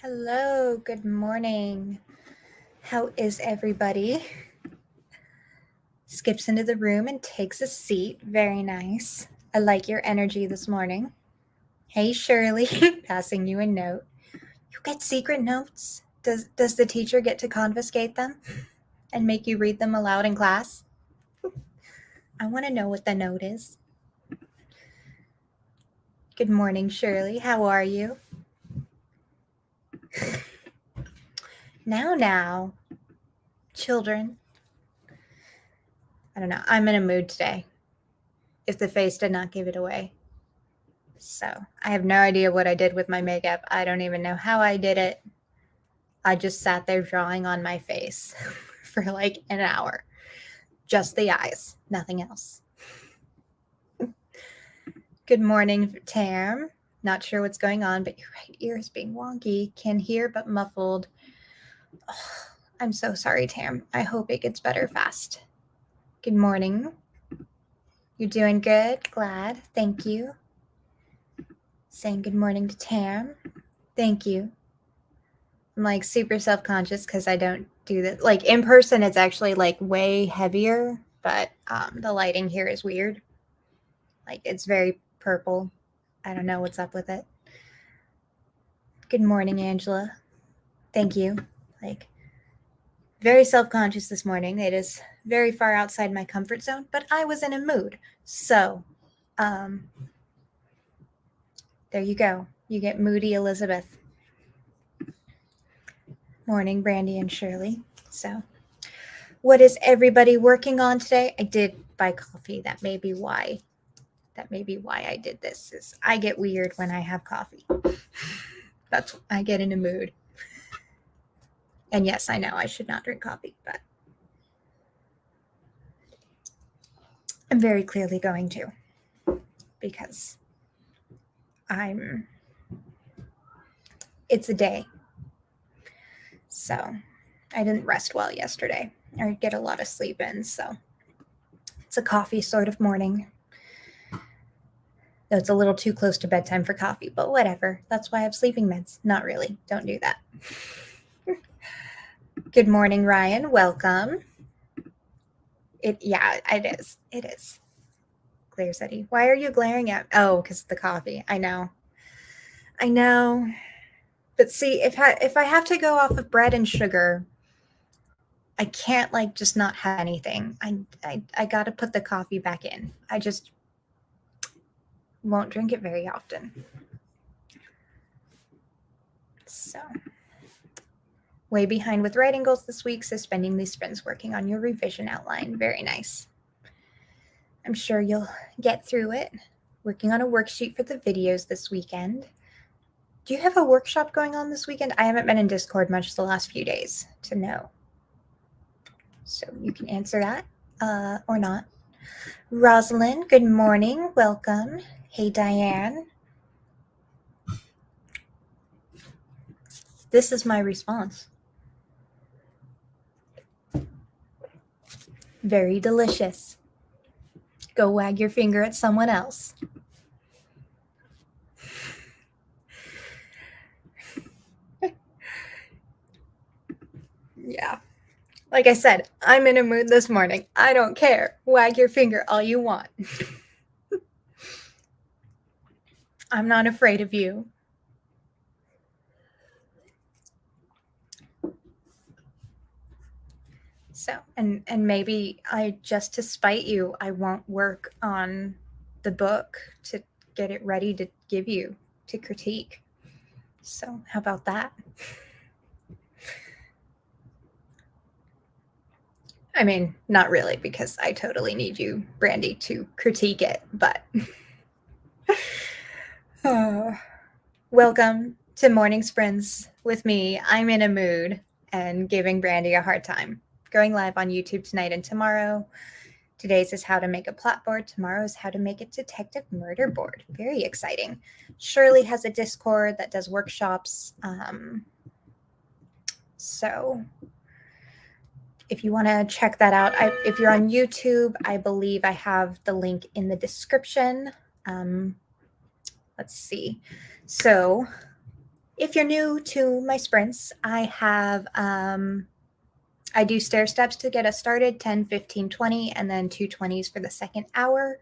Hello, good morning. How is everybody? Skips into the room and takes a seat. Very nice. I like your energy this morning. Hey, Shirley, passing you a note. You get secret notes? Does the teacher get to confiscate them and make you read them aloud in class? I want to know what the note is. Good morning, Shirley. How are you? Now, children. I don't know. I'm in a mood today. If the face did not give it away. So I have no idea what I did with my makeup. I don't even know how I did it. I just sat there drawing on my face for like an hour. Just the eyes, nothing else. Good morning, Tam. Not sure what's going on, but your right ear is being wonky. Can hear but muffled. Oh, I'm so sorry, Tam. I hope it gets better fast. Good morning. You're doing good. Glad. Thank you. Saying good morning to Tam. Thank you. I'm like super self-conscious because I don't do that. Like in person, it's actually like way heavier, but the lighting here is weird. Like it's very purple. I don't know what's up with it. Good morning, Angela. Thank you. Like very self-conscious this morning. It is very far outside my comfort zone, but I was in a mood. So there you go. You get moody Elizabeth. Morning, Brandy and Shirley. So what is everybody working on today? I did buy coffee. That may be why I did this. Is I get weird when I have coffee. That's I get in a mood. And yes, I know I should not drink coffee, but I'm very clearly going to because it's a day. So I didn't rest well yesterday or get a lot of sleep in. So it's a coffee sort of morning. Though it's a little too close to bedtime for coffee, but whatever. That's why I have sleeping meds. Not really. Don't do that. Good morning, Ryan. Welcome. It is. It is. Glares at you. Why are you glaring at? Oh, because of the coffee. I know. But see, if I have to go off of bread and sugar, I can't like just not have anything. I got to put the coffee back in. I just won't drink it very often. So, way behind with writing goals this week, so spending these sprints working on your revision outline. Very nice. I'm sure you'll get through it. Working on a worksheet for the videos this weekend. Do you have a workshop going on this weekend? I haven't been in Discord much the last few days to know. So you can answer that or not. Rosalind, good morning. Welcome. Hey, Diane. This is my response. Very delicious. Go wag your finger at someone else. Yeah. Like I said, I'm in a mood this morning. I don't care. Wag your finger all you want. I'm not afraid of you. So, and maybe just to spite you, I won't work on the book to get it ready to give you to critique. So, how about that? I mean, not really, because I totally need you, Brandy, to critique it, but welcome to Morning Sprints with me. I'm in a mood and giving Brandy a hard time. Going live on YouTube tonight and tomorrow. Today's is how to make a plot board. Tomorrow's how to make a detective murder board. Very exciting. Shirley has a Discord that does workshops. So if you want to check that out, if you're on YouTube, I believe I have the link in the description. Let's see. So If you're new to my sprints, I do stair steps to get us started, 10, 15, 20, and then 2 20s for the second hour.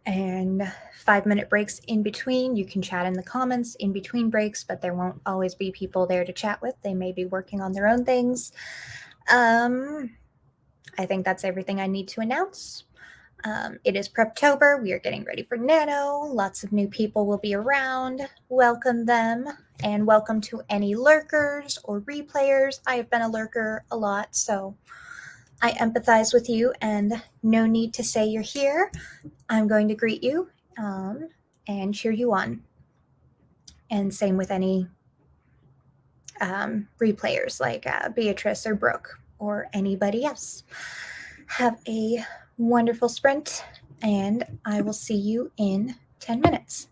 And 5-minute breaks in between. You can chat in the comments in between breaks, but there won't always be people there to chat with. They may be working on their own things. I think that's everything I need to announce. It is Preptober. We are getting ready for Nano. Lots of new people will be around. Welcome them, and welcome to any lurkers or replayers. I have been a lurker a lot, so I empathize with you, and no need to say you're here. I'm going to greet you and cheer you on. And same with any replayers like Beatrice or Brooke or anybody else. Have a wonderful sprint, and I will see you in 10 minutes.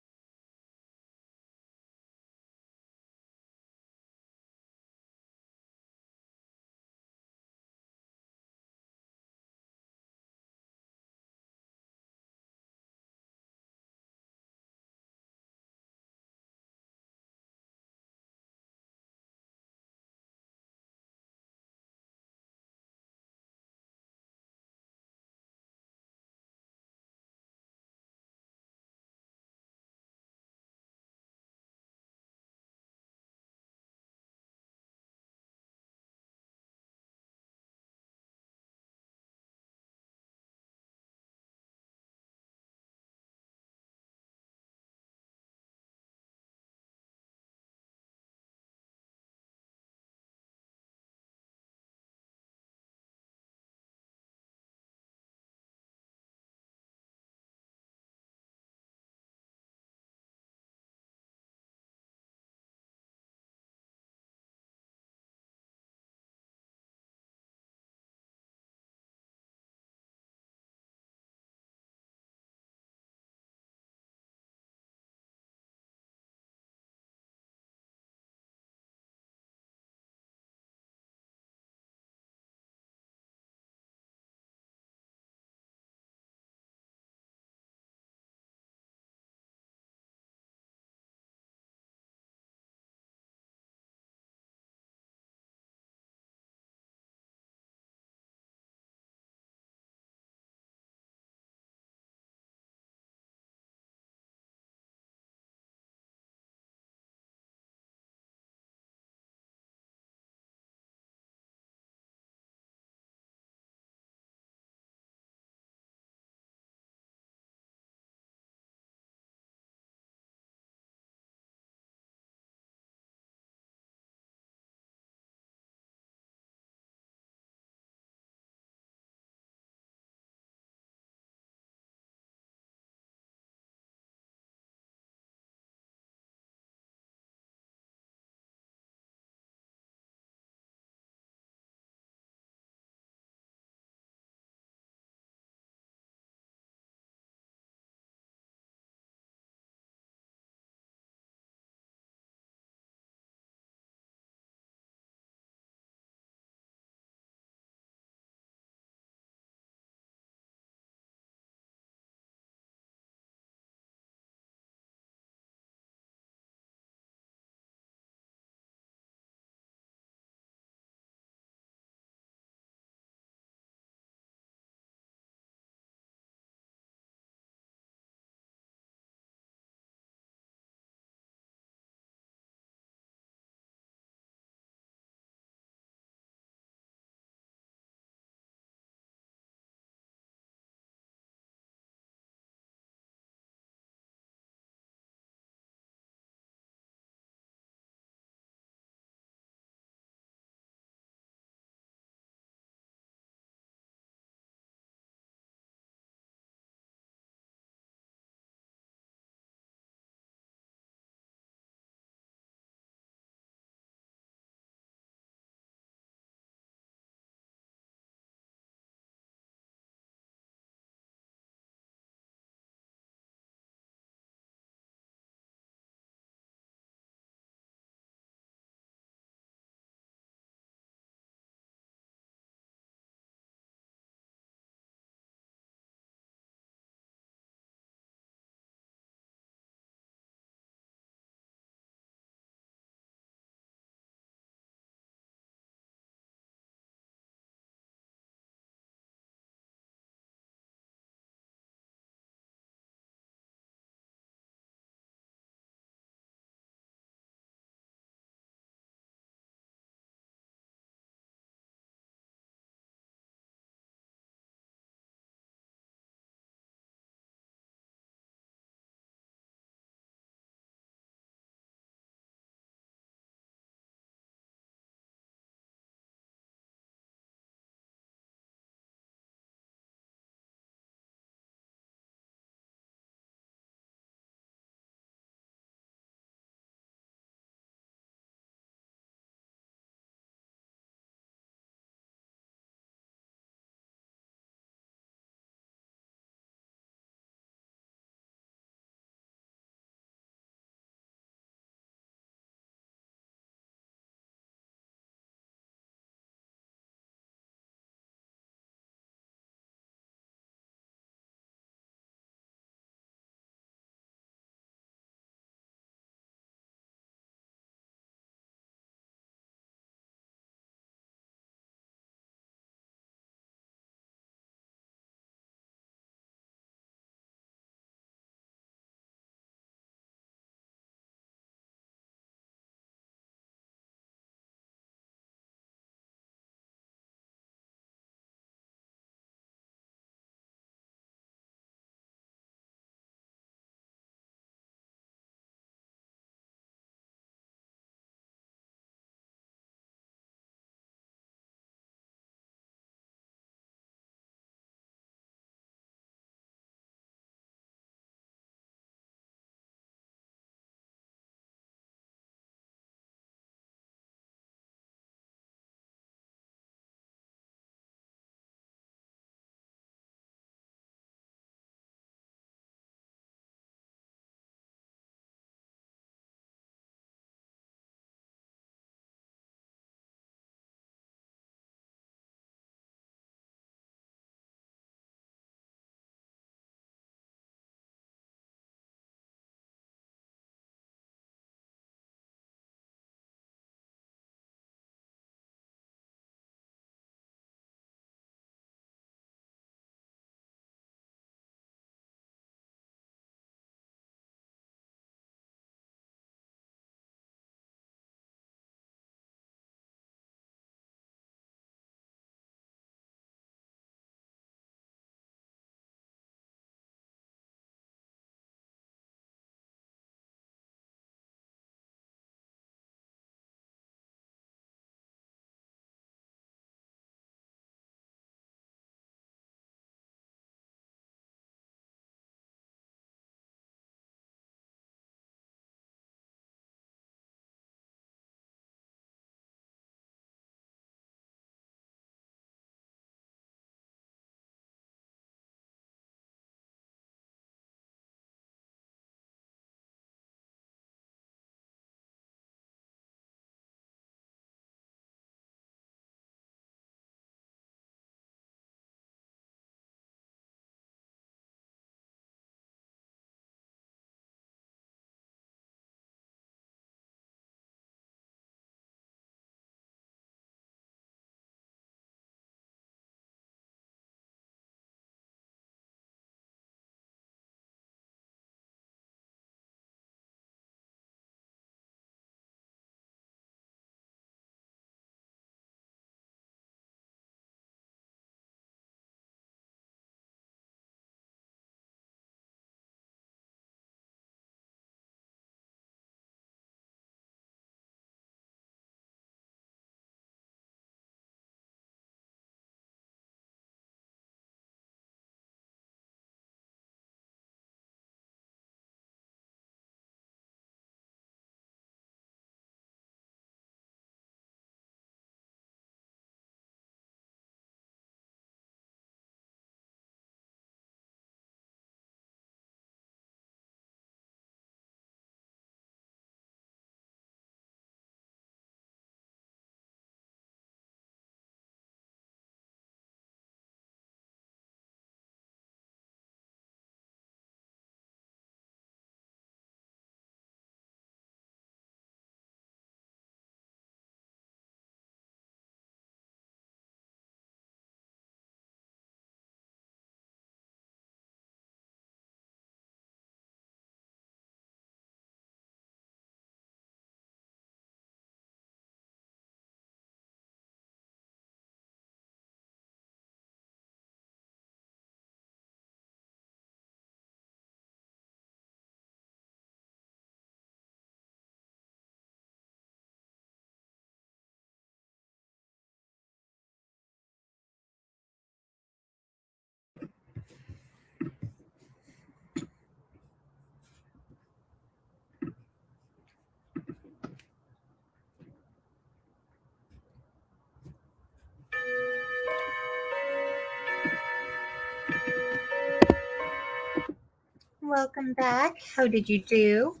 welcome back. How did you do?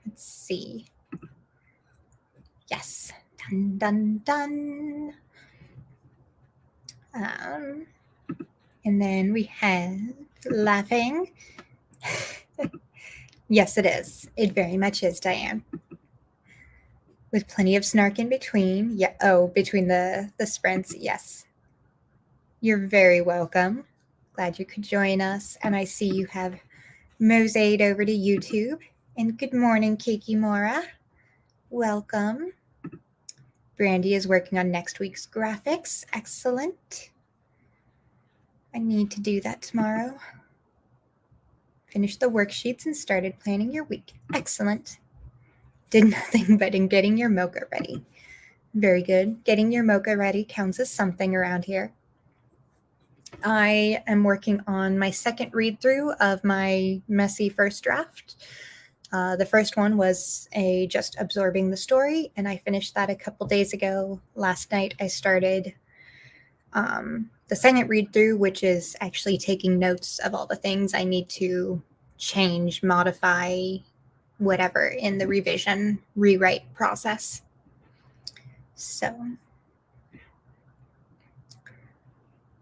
Let's see. Yes. Dun, dun, dun. And then we have laughing. Yes, it is. It very much is, Diane. With plenty of snark in between. Yeah. Oh, between the sprints. Yes. You're very welcome. Glad you could join us. And I see you have moseyed over to YouTube. And good morning, Kiki Mora. Welcome. Brandy is working on next week's graphics. Excellent. I need to do that tomorrow. Finish the worksheets and started planning your week. Excellent. Did nothing but in getting your mocha ready. Very good. Getting your mocha ready counts as something around here. I am working on my second read through of my messy first draft. The first one was just absorbing the story, and I finished that a couple days ago. Last night I started the second read through, which is actually taking notes of all the things I need to change, modify, whatever in the revision, rewrite process. So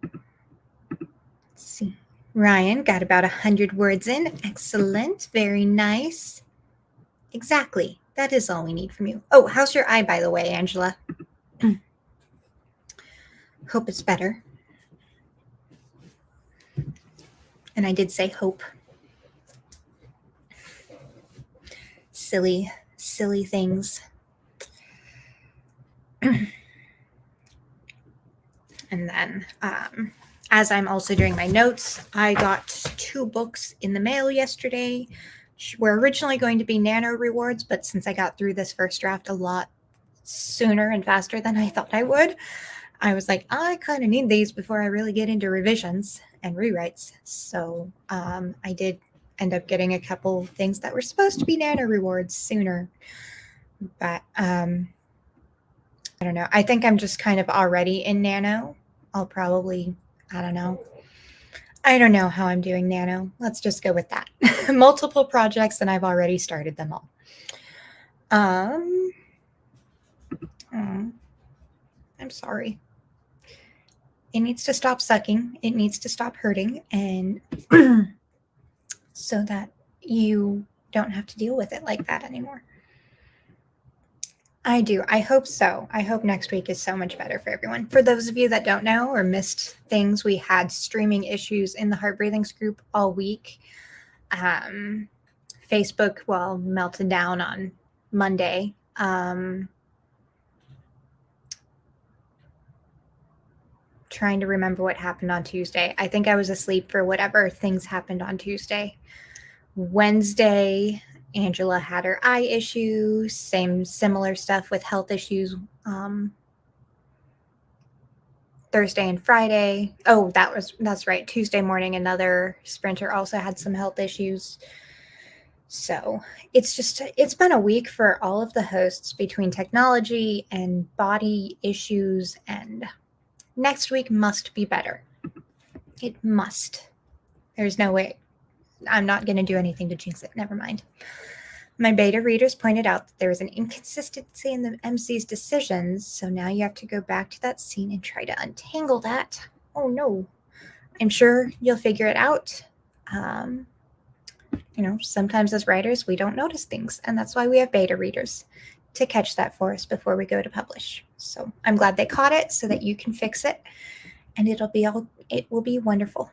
let's see. Ryan got about 100 words in. Excellent. Very nice. Exactly. That is all we need from you. Oh, how's your eye, by the way, Angela? Hope it's better. And I did say hope. Silly things. And then as I'm also doing my notes, I got 2 books in the mail yesterday. Were originally going to be nano rewards, but since I got through this first draft a lot sooner and faster than I thought I would, I was like, I kind of need these before I really get into revisions and rewrites. So I did end up getting a couple things that were supposed to be nano rewards sooner. But I don't know. I think I'm just kind of already in nano. I'll probably, I don't know how I'm doing nano. Let's just go with that. Multiple projects, and I've already started them all. I'm sorry. It needs to stop sucking. It needs to stop hurting, and so that you don't have to deal with it like that anymore. I do. I hope so. I hope next week is so much better for everyone. For those of you that don't know or missed things, we had streaming issues in the Heart Breathings group all week. Facebook, melted down on Monday. Trying to remember what happened on Tuesday. I think I was asleep for whatever things happened on Tuesday. Wednesday, Angela had her eye issue, similar stuff with health issues. Thursday and Friday. Oh, that's right. Tuesday morning, another sprinter also had some health issues. So it's been a week for all of the hosts between technology and body issues, and next week must be better. It must. There's no way. I'm not going to do anything to jinx it. Never mind. My beta readers pointed out that there was an inconsistency in the MC's decisions, so now you have to go back to that scene and try to untangle that. Oh no. I'm sure you'll figure it out. Sometimes as writers, we don't notice things, and that's why we have beta readers to catch that for us before we go to publish. So I'm glad they caught it so that you can fix it, and it will be wonderful.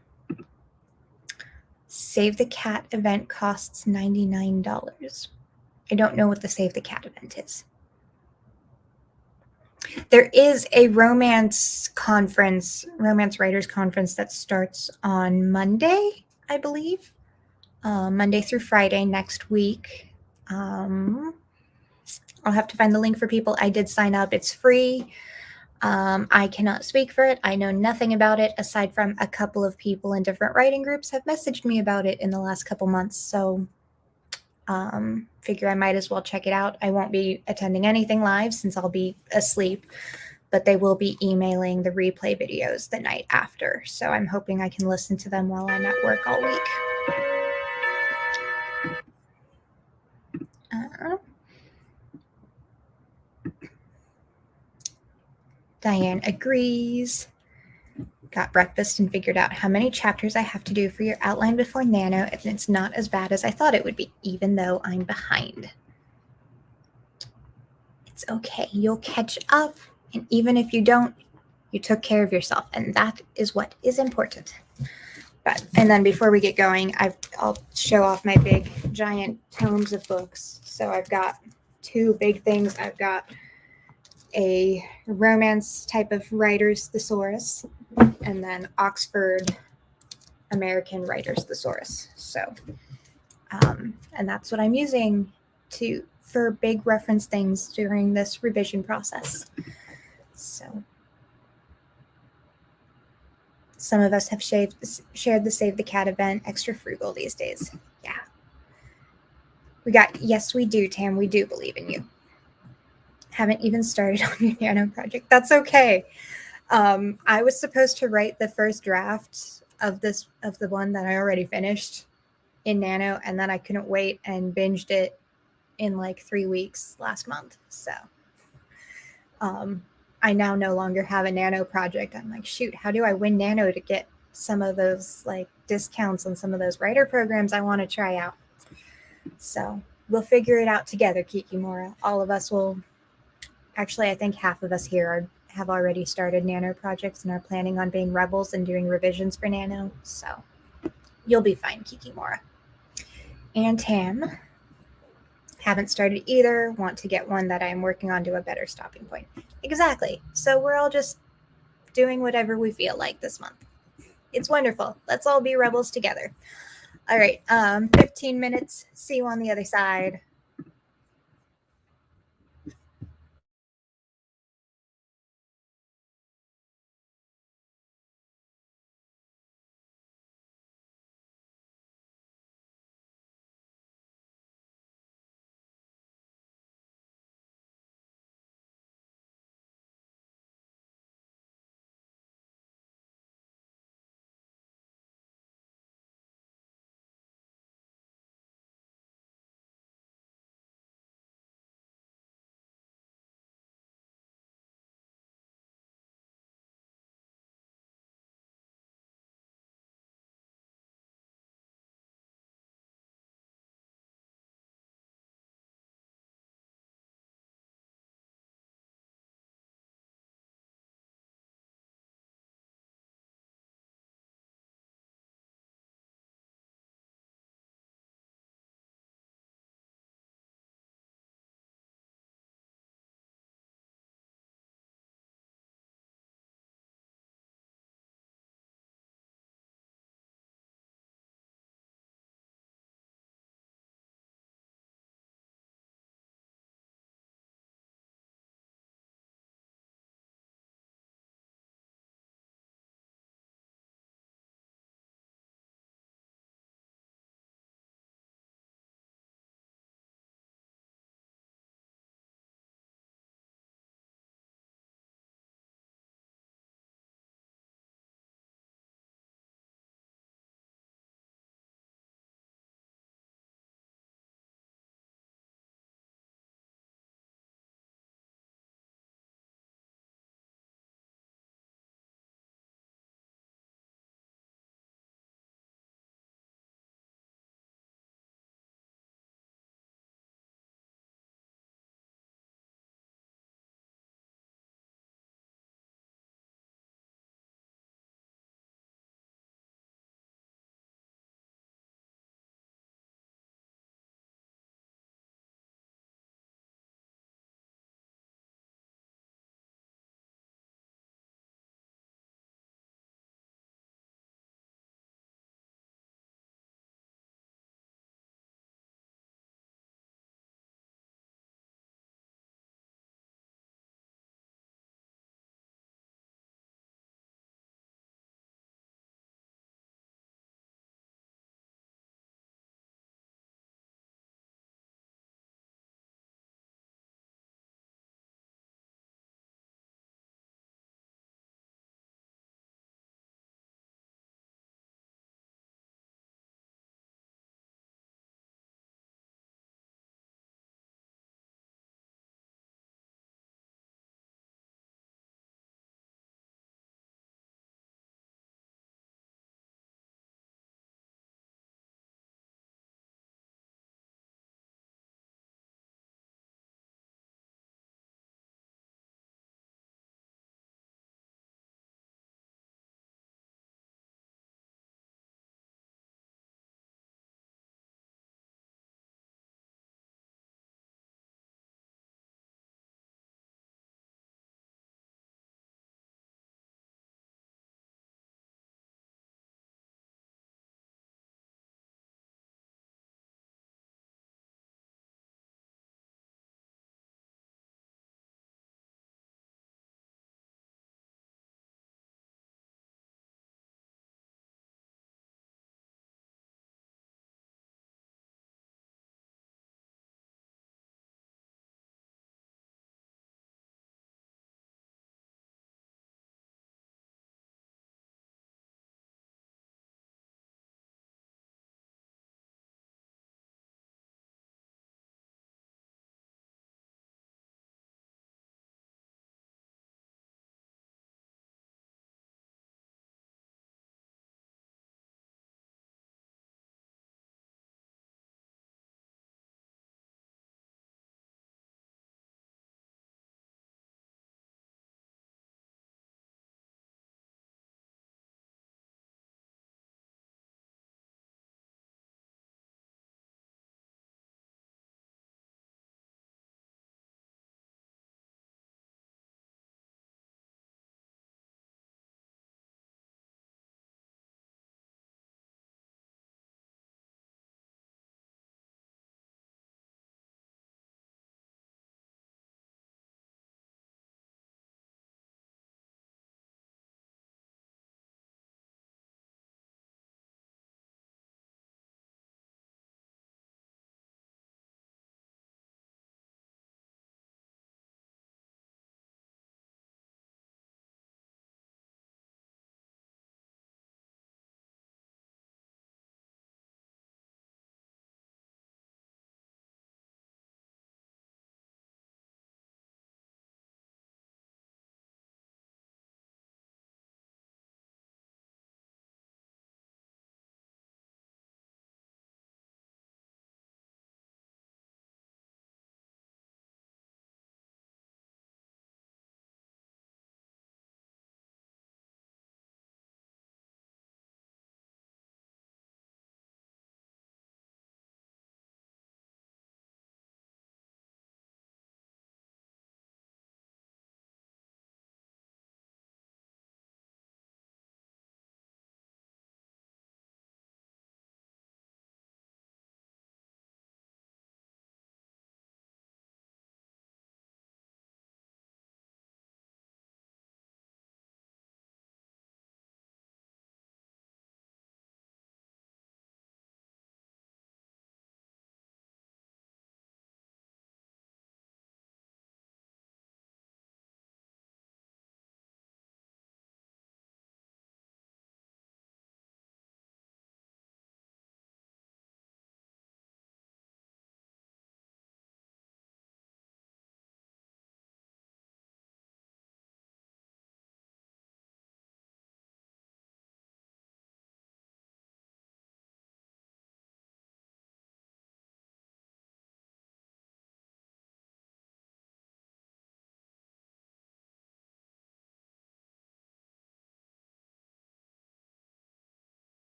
Save the Cat event costs $99. I don't know what the Save the Cat event is. There is a romance writers conference that starts on Monday, I believe. Monday through Friday next week. I'll have to find the link for people. I did sign up. It's free. I cannot speak for it. I know nothing about it aside from a couple of people in different writing groups have messaged me about it in the last couple months. So figure I might as well check it out. I won't be attending anything live since I'll be asleep, but they will be emailing the replay videos the night after. So I'm hoping I can listen to them while I'm at work all week. Diane agrees. Got breakfast and figured out how many chapters I have to do for your outline before Nano, and it's not as bad as I thought it would be, even though I'm behind. It's okay. You'll catch up, and even if you don't, you took care of yourself, and that is what is important. And then before we get going, I'll show off my big, giant tomes of books. So I've got two big things. I've got a romance type of writer's thesaurus, and then Oxford American Writer's Thesaurus. So, and that's what I'm using for big reference things during this revision process. So, some of us have shared the Save the Cat event, extra frugal these days. Yeah. Yes, we do, Tam. We do believe in you. Haven't even started on your Nano project. That's okay. I was supposed to write the first draft of the one that I already finished in Nano, and then I couldn't wait and binged it in like 3 weeks last month. So I now no longer have a Nano project. I'm like, shoot, how do I win Nano to get some of those like discounts on some of those writer programs I want to try out? So we'll figure it out together, Kikimora. All of us will. Actually, I think half of us here have already started Nano projects and are planning on being rebels and doing revisions for Nano. So you'll be fine, Kikimora. And Tam, haven't started either. Want to get one that I'm working on to a better stopping point. Exactly. So we're all just doing whatever we feel like this month. It's wonderful. Let's all be rebels together. All right. 15 minutes. See you on the other side.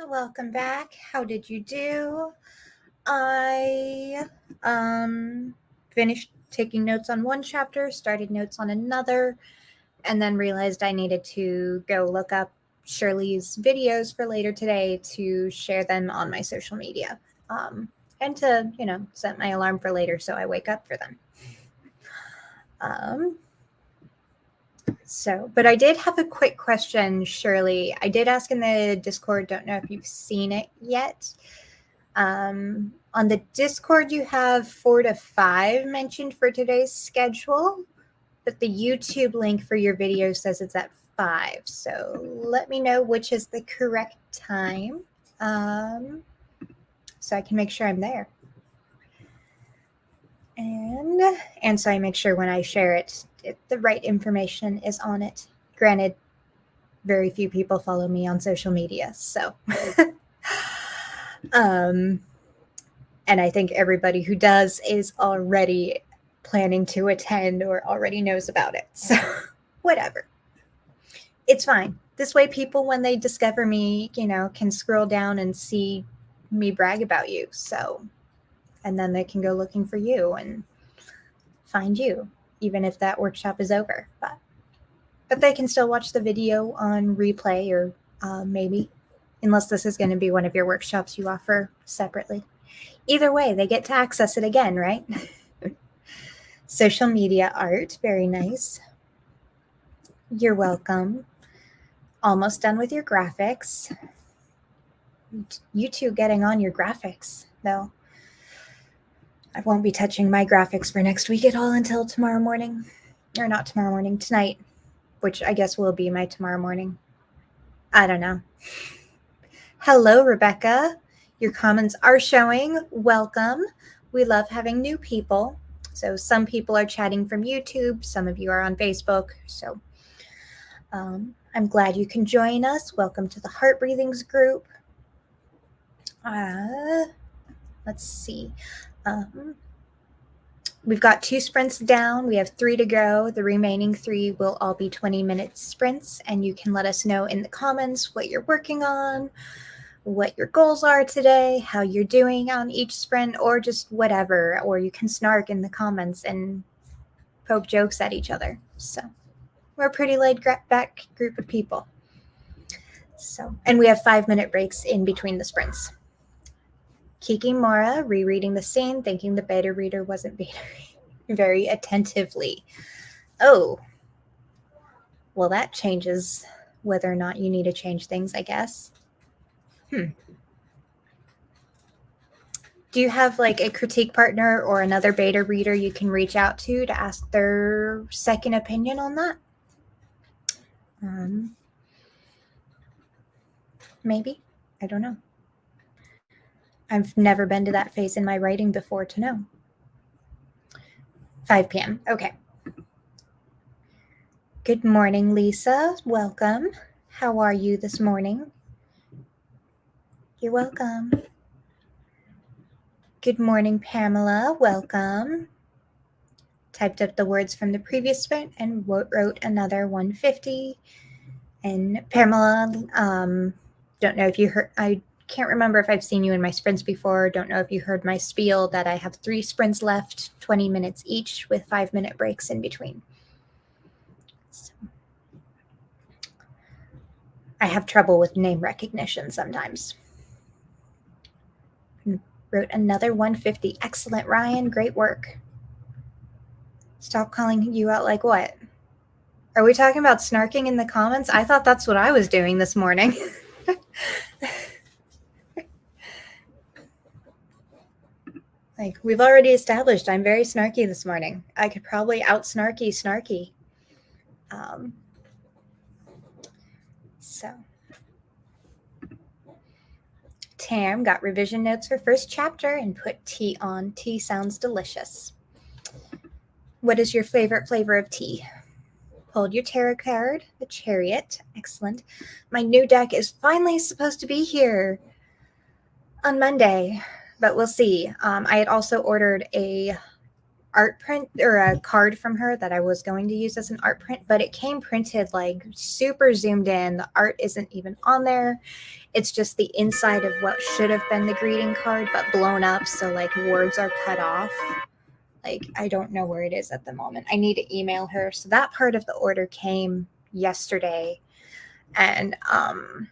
Welcome back. How did you do? I finished taking notes on one chapter, started notes on another, and then realized I needed to go look up Shirley's videos for later today to share them on my social media. And to, set my alarm for later so I wake up for them. But I did have a quick question, Shirley. I did ask in the Discord, don't know if you've seen it yet. On the Discord, you have 4 to 5 mentioned for today's schedule, but the YouTube link for your video says it's at 5. So let me know which is the correct time, so I can make sure I'm there. And so I make sure when I share it, the right information is on it. Granted, very few people follow me on social media, so and I think everybody who does is already planning to attend or already knows about it. So whatever. It's fine. This way people, when they discover me, can scroll down and see me brag about you. So, and then they can go looking for you and find you, even if that workshop is over. But they can still watch the video on replay or maybe, unless this is going to be one of your workshops you offer separately. Either way, they get to access it again, right? Social media art, very nice. You're welcome. Almost done with your graphics. You two getting on your graphics, though. I won't be touching my graphics for next week at all until tomorrow morning. Or not tomorrow morning, tonight, which I guess will be my tomorrow morning. I don't know. Hello, Rebecca. Your comments are showing. Welcome. We love having new people. So some people are chatting from YouTube. Some of you are on Facebook. So I'm glad you can join us. Welcome to the Heart Breathings group. Let's see. We've got 2 sprints down. We have 3 to go. The remaining 3 will all be 20-minute sprints, and you can let us know in the comments what you're working on, what your goals are today, how you're doing on each sprint, or just whatever. Or you can snark in the comments and poke jokes at each other. So we're a pretty laid-back group of people. So, and we have 5-minute breaks in between the sprints. Kiki Mora, rereading the scene, thinking the beta reader wasn't beta very attentively. Oh, well, that changes whether or not you need to change things, I guess. Do you have like a critique partner or another beta reader you can reach out to ask their second opinion on that? Maybe. I don't know. I've never been to that phase in my writing before to know. 5 p.m. Okay. Good morning, Lisa. Welcome. How are you this morning? You're welcome. Good morning, Pamela. Welcome. Typed up the words from the previous sprint and wrote another 150. And Pamela, don't know if you heard, I can't remember if I've seen you in my sprints before. Don't know if you heard my spiel that I have 3 sprints left, 20 minutes each with 5-minute breaks in between. So, I have trouble with name recognition sometimes. Wrote another 150. Excellent, Ryan. Great work. Stop calling you out like what? Are we talking about snarking in the comments? I thought that's what I was doing this morning. Like, we've already established I'm very snarky this morning. I could probably out-snarky. So, Tam got revision notes for first chapter and put tea on. Tea sounds delicious. What is your favorite flavor of tea? Pulled your tarot card, the Chariot. Excellent. My new deck is finally supposed to be here on Monday, but we'll see. I had also ordered a art print or a card from her that I was going to use as an art print, but it came printed like super zoomed in. The art isn't even on there. It's just the inside of what should have been the greeting card, but blown up. So like words are cut off. Like I don't know where it is at the moment. I need to email her. So that part of the order came yesterday. And I'm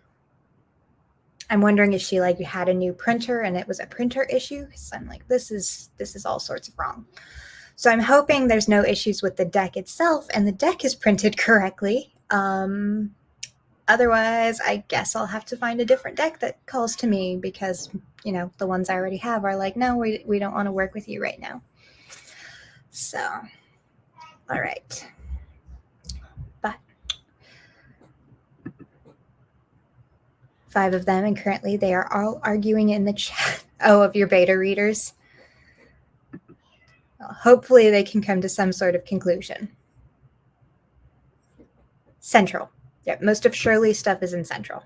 wondering if she like had a new printer and it was a printer issue. Because I'm like, this is all sorts of wrong. So I'm hoping there's no issues with the deck itself and the deck is printed correctly. Otherwise, I guess I'll have to find a different deck that calls to me because, you know, the ones I already have are like, no, we don't want to work with you right now. So, all right. But 5 of them, and currently they are all arguing in the chat. Oh, of your beta readers. Well, hopefully they can come to some sort of conclusion. Central. Yep, most of Shirley's stuff is in Central.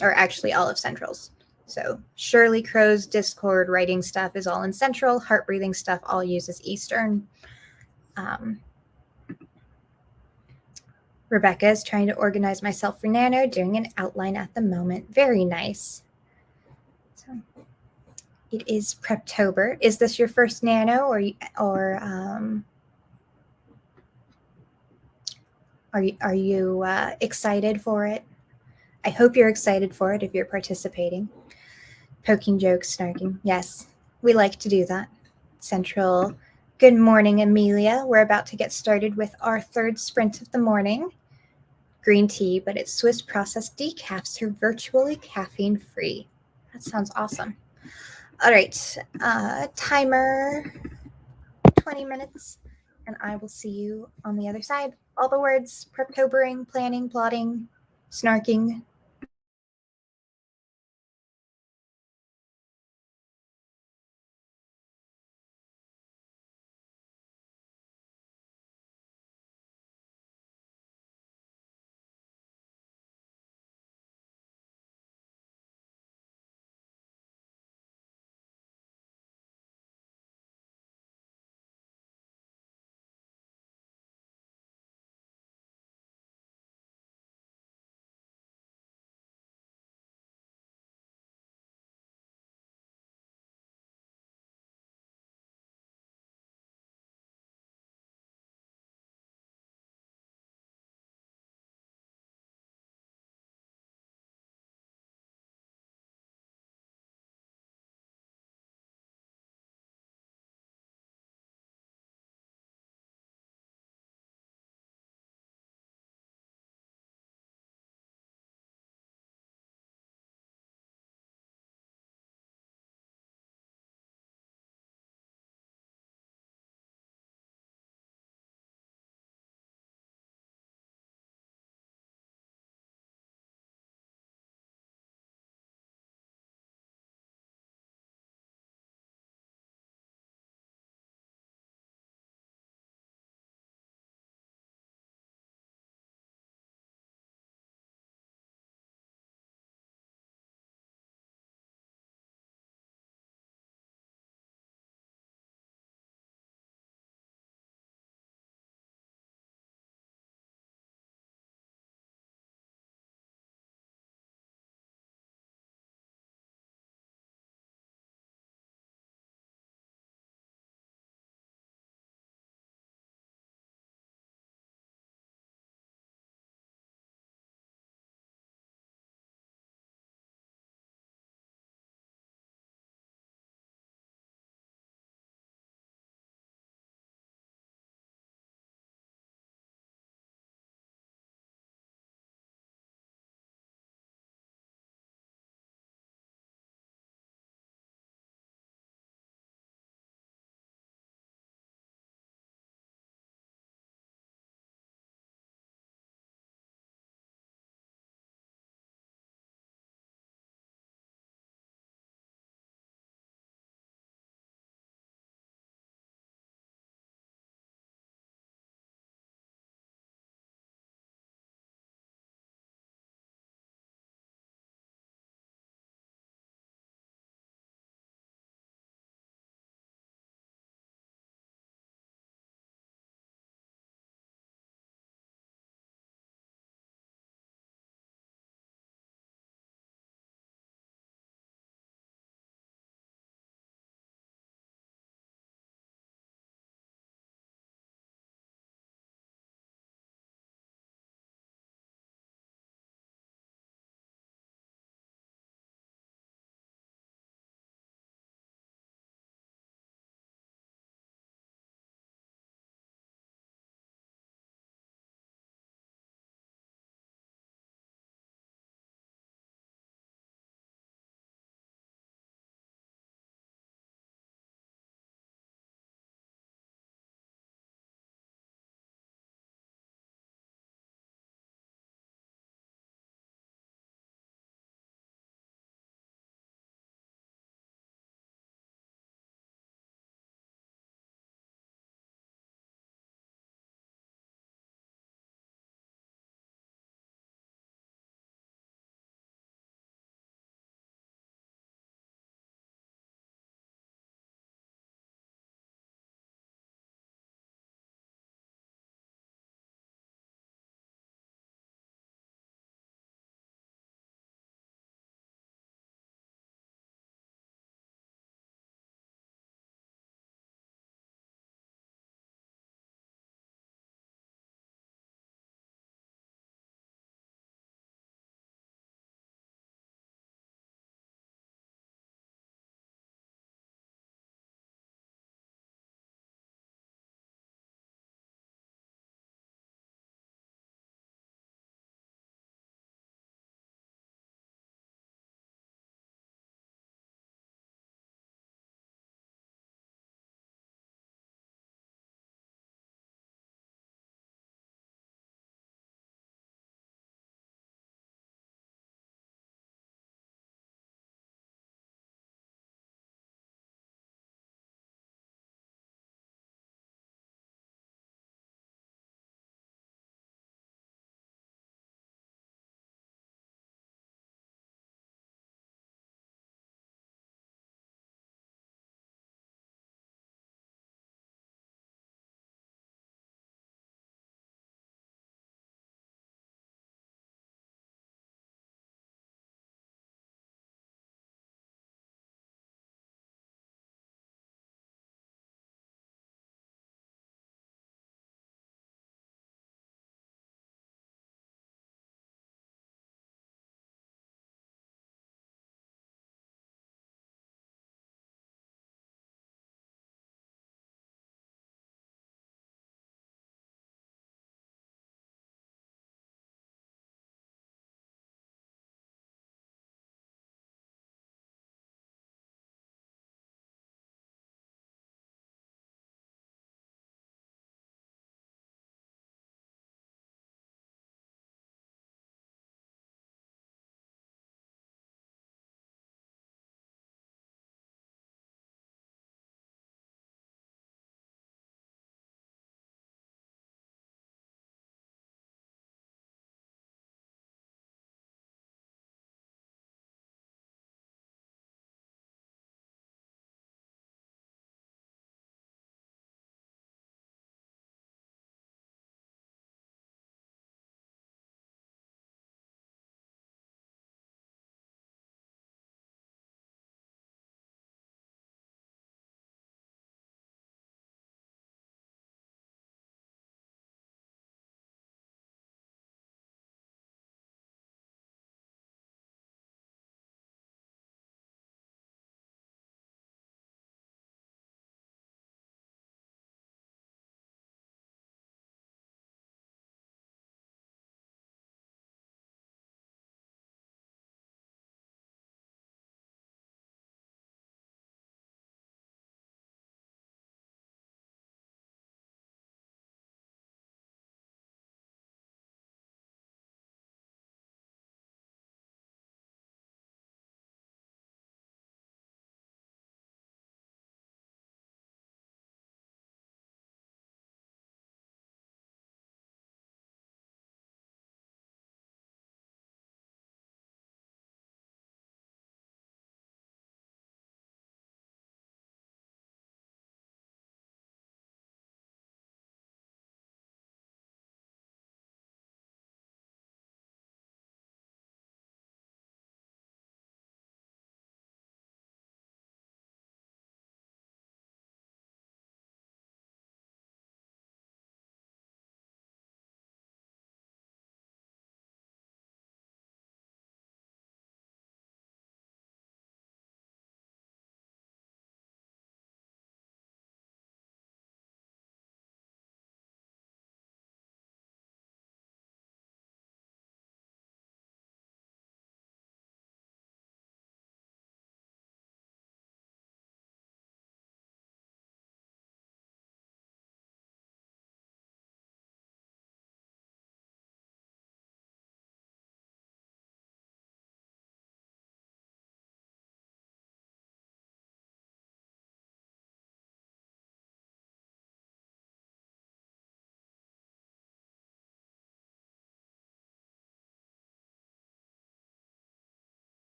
Or actually all of Central's. So Shirley Crow's Discord writing stuff is all in Central. Heart breathing stuff all uses Eastern. Rebecca is trying to organize myself for Nano, doing an outline at the moment. Very nice. So it is Preptober. Is this your first Nano, or are you excited for it? I hope you're excited for it if you're participating. Poking jokes, snarking. Yes, we like to do that. Central. Good morning, Amelia. We're about to get started with our third sprint of the morning. Green tea, but it's Swiss processed decaf, so virtually caffeine free. That sounds awesome. All right, timer 20 minutes, and I will see you on the other side. All the words: preptobering, planning, plotting, snarking,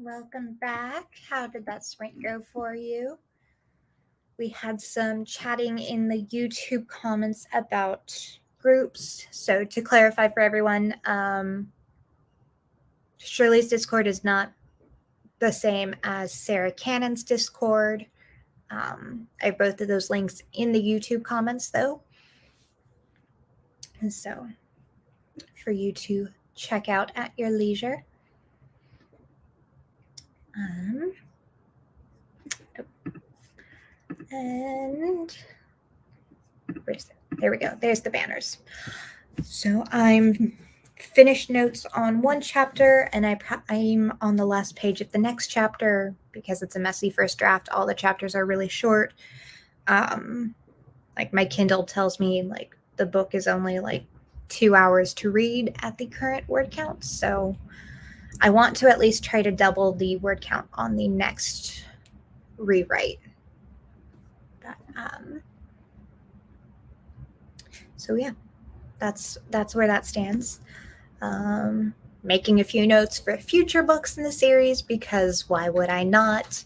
Welcome back. How did that sprint go for you? We had some chatting in the YouTube comments about groups. So to clarify for everyone, Shirley's Discord is not the same as Sarah Cannon's Discord. I have both of those links in the YouTube comments, though. And so for you to check out at your leisure. And there we go. There's the banners. So I'm finished notes on one chapter, and I'm on the last page of the next chapter because it's a messy first draft. All the chapters are really short. Like my Kindle tells me like the book is only like 2 hours to read at the current word count. So I want to at least try to double the word count on the next rewrite. But, so yeah, that's where that stands. Making a few notes for future books in the series because why would I not?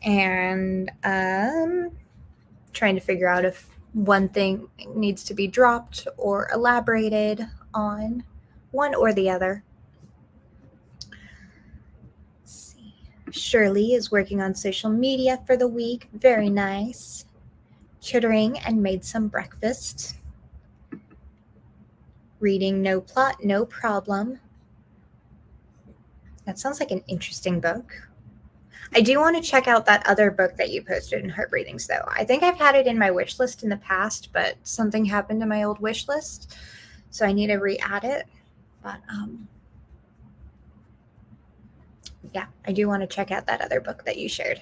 And trying to figure out if one thing needs to be dropped or elaborated on, one or the other. Let's see. Shirley is working on social media for the week. Very nice. Chittering and made some breakfast. Reading No Plot, No Problem. That sounds like an interesting book. I do want to check out that other book that you posted in Heart Breathings, though. I think I've had it in my wish list in the past, but something happened to my old wish list, so I need to re-add it. But yeah, I do want to check out that other book that you shared.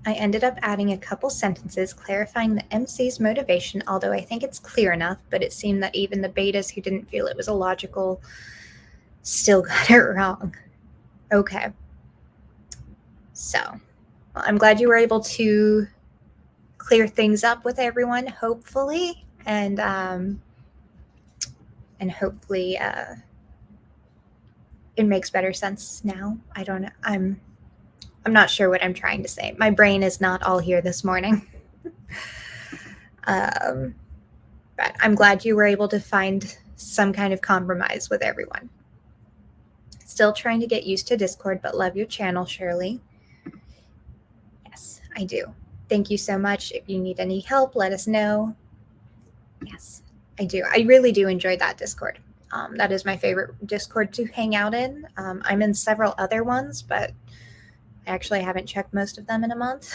I ended up adding a couple sentences clarifying the MC's motivation, although I think it's clear enough, but it seemed that even the betas who didn't feel it was illogical still got it wrong. Okay. So, well, I'm glad you were able to clear things up with everyone, hopefully, and hopefully it makes better sense now. I don't know. I'm not sure what I'm trying to say. My brain is not all here this morning. But I'm glad you were able to find some kind of compromise with everyone. Still trying to get used to Discord, but love your channel, Shirley. Yes, I do. Thank you so much. If you need any help, let us know. Yes, I do. I really do enjoy that Discord. That is my favorite Discord to hang out in. I'm in several other ones, but I actually haven't checked most of them in a month.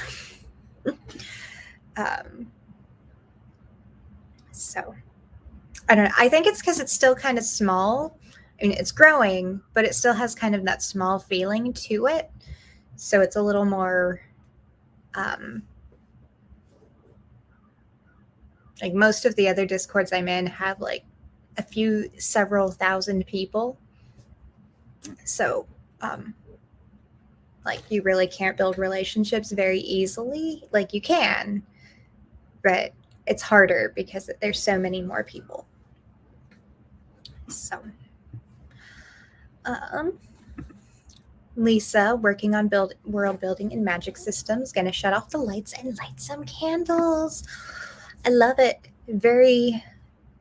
So I don't know. I think it's because it's still kind of small. I mean, it's growing, but it still has kind of that small feeling to it. So it's a little more like most of the other Discords I'm in have like several thousand people. So like you really can't build relationships very easily. Like you can, but it's harder because there's so many more people. So Lisa, working on world building and magic systems, gonna shut off the lights and light some candles. I love it. Very,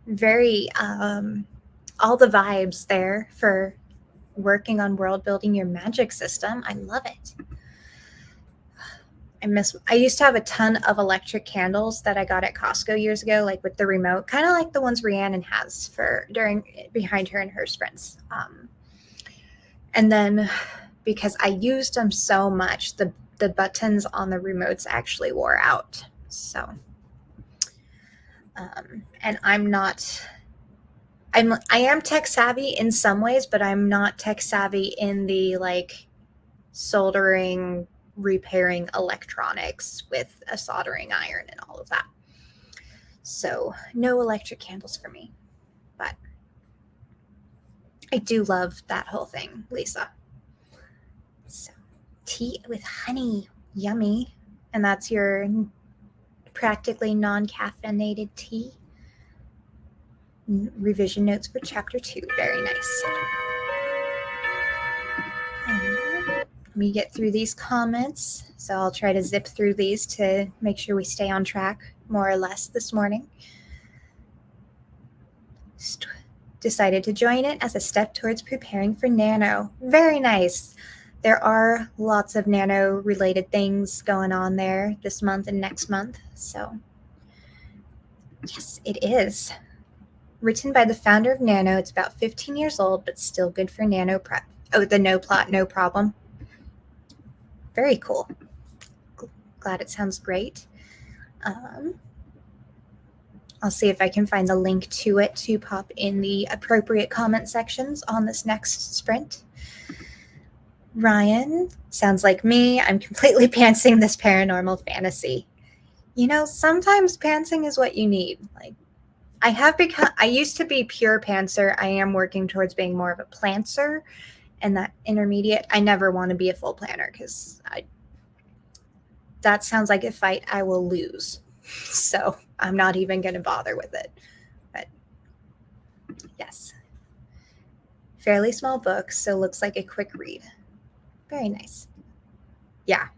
very all the vibes there for working on world building your magic system. I love it. I used to have a ton of electric candles that I got at Costco years ago, like with the remote, kind of like the ones Rhiannon has behind her in her sprints. And then because I used them so much, the buttons on the remotes actually wore out. So, and I am tech savvy in some ways, but I'm not tech savvy in the like soldering, repairing electronics with a soldering iron and all of that. So no electric candles for me, but I do love that whole thing, Lisa. So tea with honey, yummy. And that's your practically non-caffeinated tea. revision notes for chapter 2. Very nice. Let me get through these comments. So I'll try to zip through these to make sure we stay on track more or less this morning. Decided to join it as a step towards preparing for nano. Very nice. There are lots of nano related things going on there this month and next month. So yes, it is. Written by the founder of Nano. It's about 15 years old, but still good for nano prep. Oh, the no plot, no problem. Very cool. Glad it sounds great. I'll see if I can find the link to it to pop in the appropriate comment sections on this next sprint. Ryan, sounds like me. I'm completely pantsing this paranormal fantasy. You know, sometimes pantsing is what you need. Like, I used to be pure pantser. I am working towards being more of a plantser, and that intermediate. I never want to be a full planner because that sounds like a fight I will lose. So I'm not even going to bother with it. But yes, fairly small book, so looks like a quick read. Very nice. Yeah.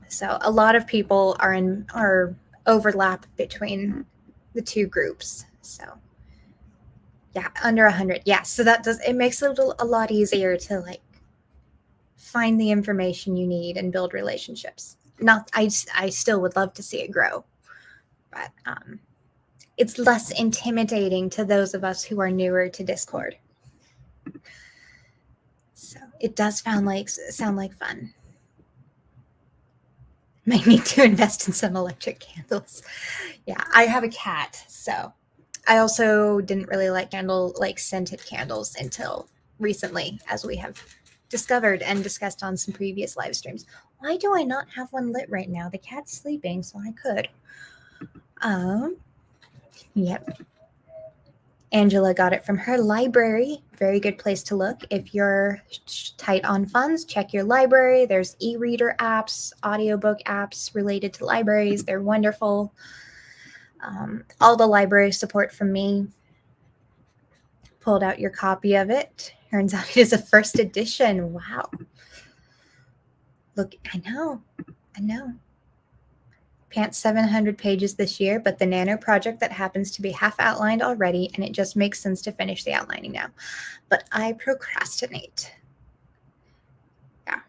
So a lot of people are overlap between the two groups. So yeah, under 100. Yeah, so it makes it a lot easier to like find the information you need and build relationships. Not I still would love to see it grow, but it's less intimidating to those of us who are newer to Discord. So it does sound like fun. Might need to invest in some electric candles. Yeah, I have a cat, so I also didn't really like scented candles until recently, as we have discovered and discussed on some previous live streams. Why do I not have one lit right now? The cat's sleeping, so I could. Yep. Angela got it from her library. Very good place to look. If you're tight on funds, check your library. There's e-reader apps, audiobook apps related to libraries. They're wonderful. All the library support from me. Pulled out your copy of it. Turns out it is a first edition. Wow. Look, I know. Pants 700 pages this year, but the nano project that happens to be half outlined already, and it just makes sense to finish the outlining now. But I procrastinate. Yeah,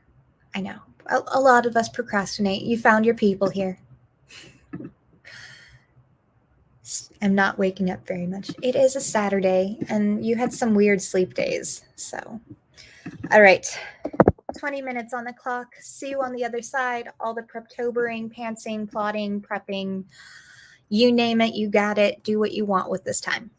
I know. A lot of us procrastinate. You found your people here. I'm not waking up very much. It is a Saturday, and you had some weird sleep days. So, all right. 20 minutes on the clock. See you on the other side. All the preptobering, pantsing, plotting, prepping, you name it, you got it. Do what you want with this time.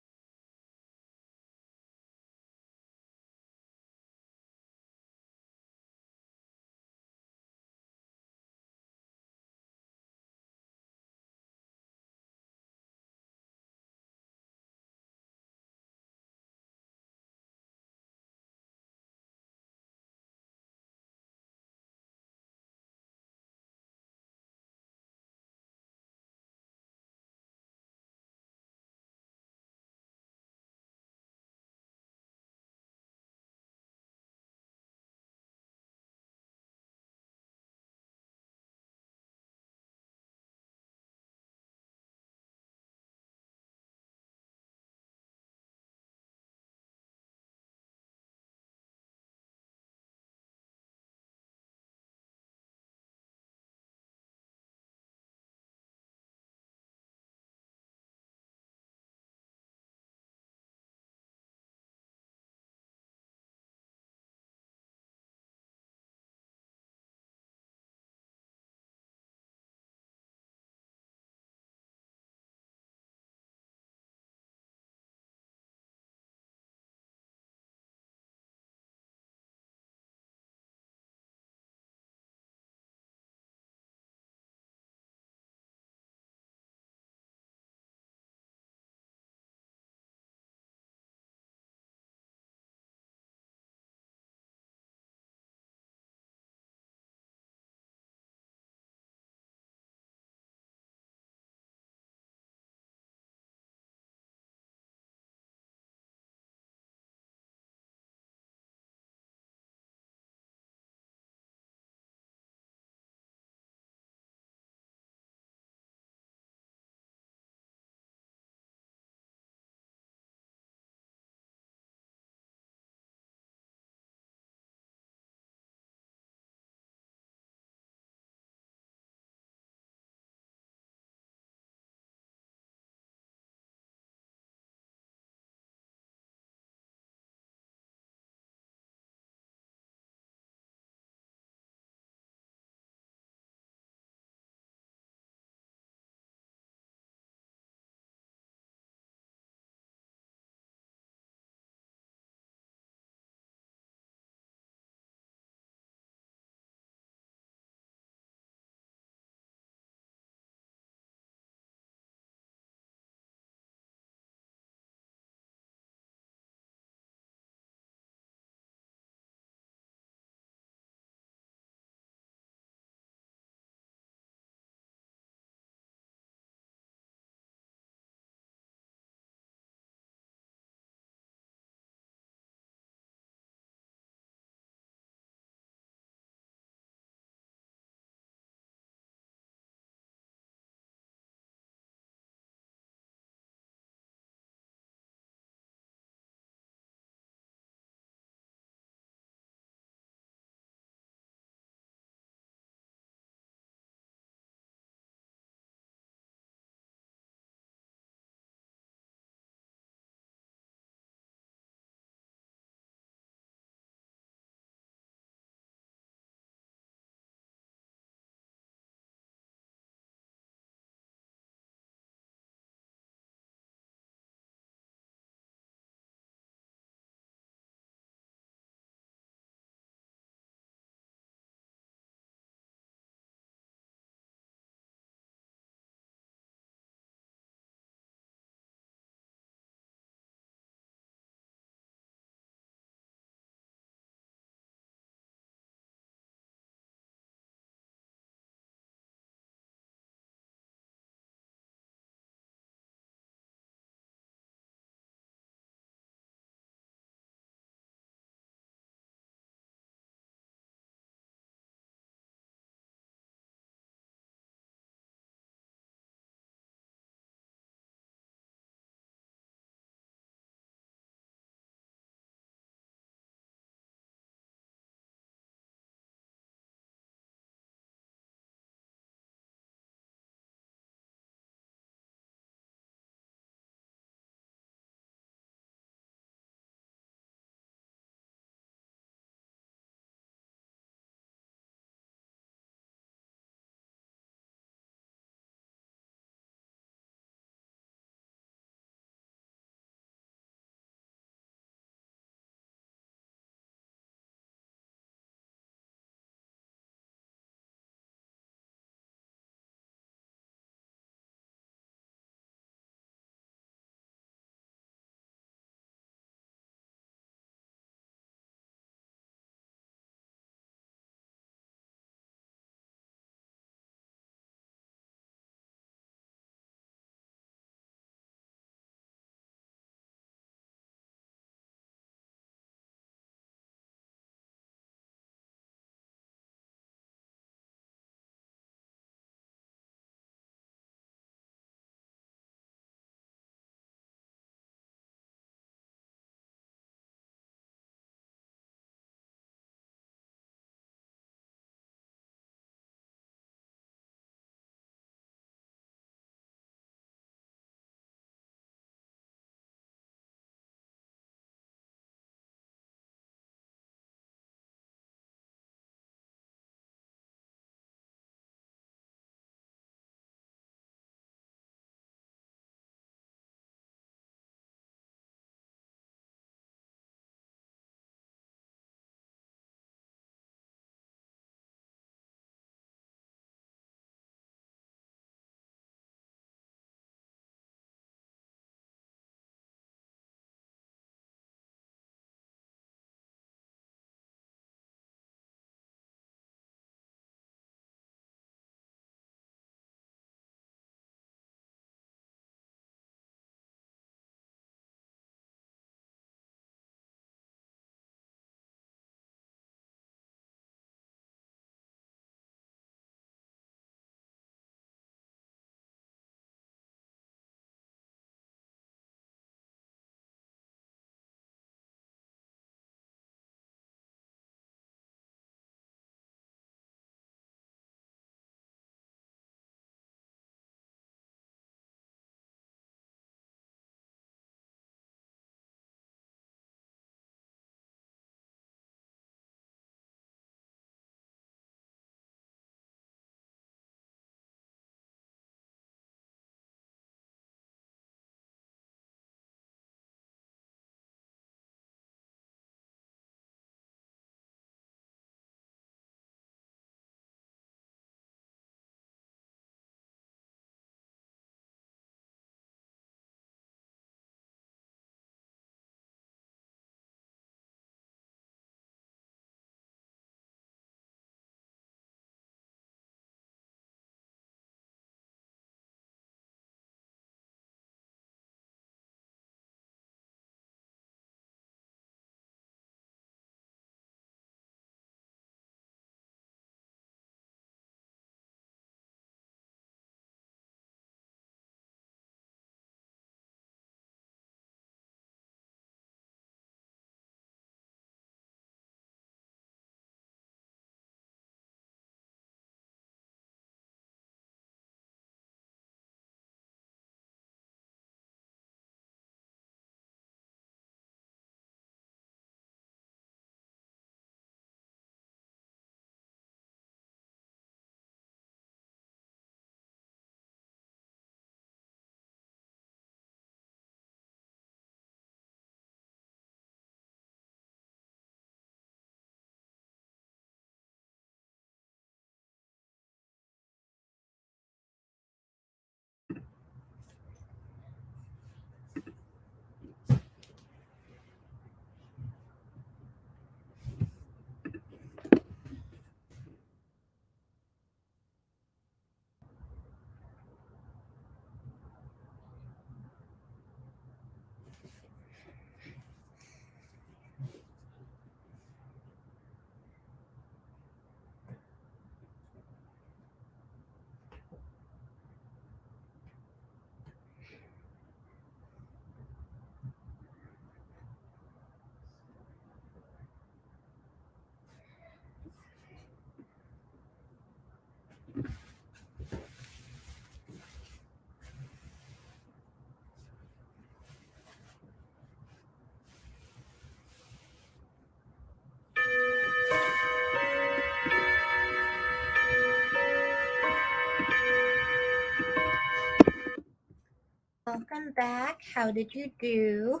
welcome back. How did you do?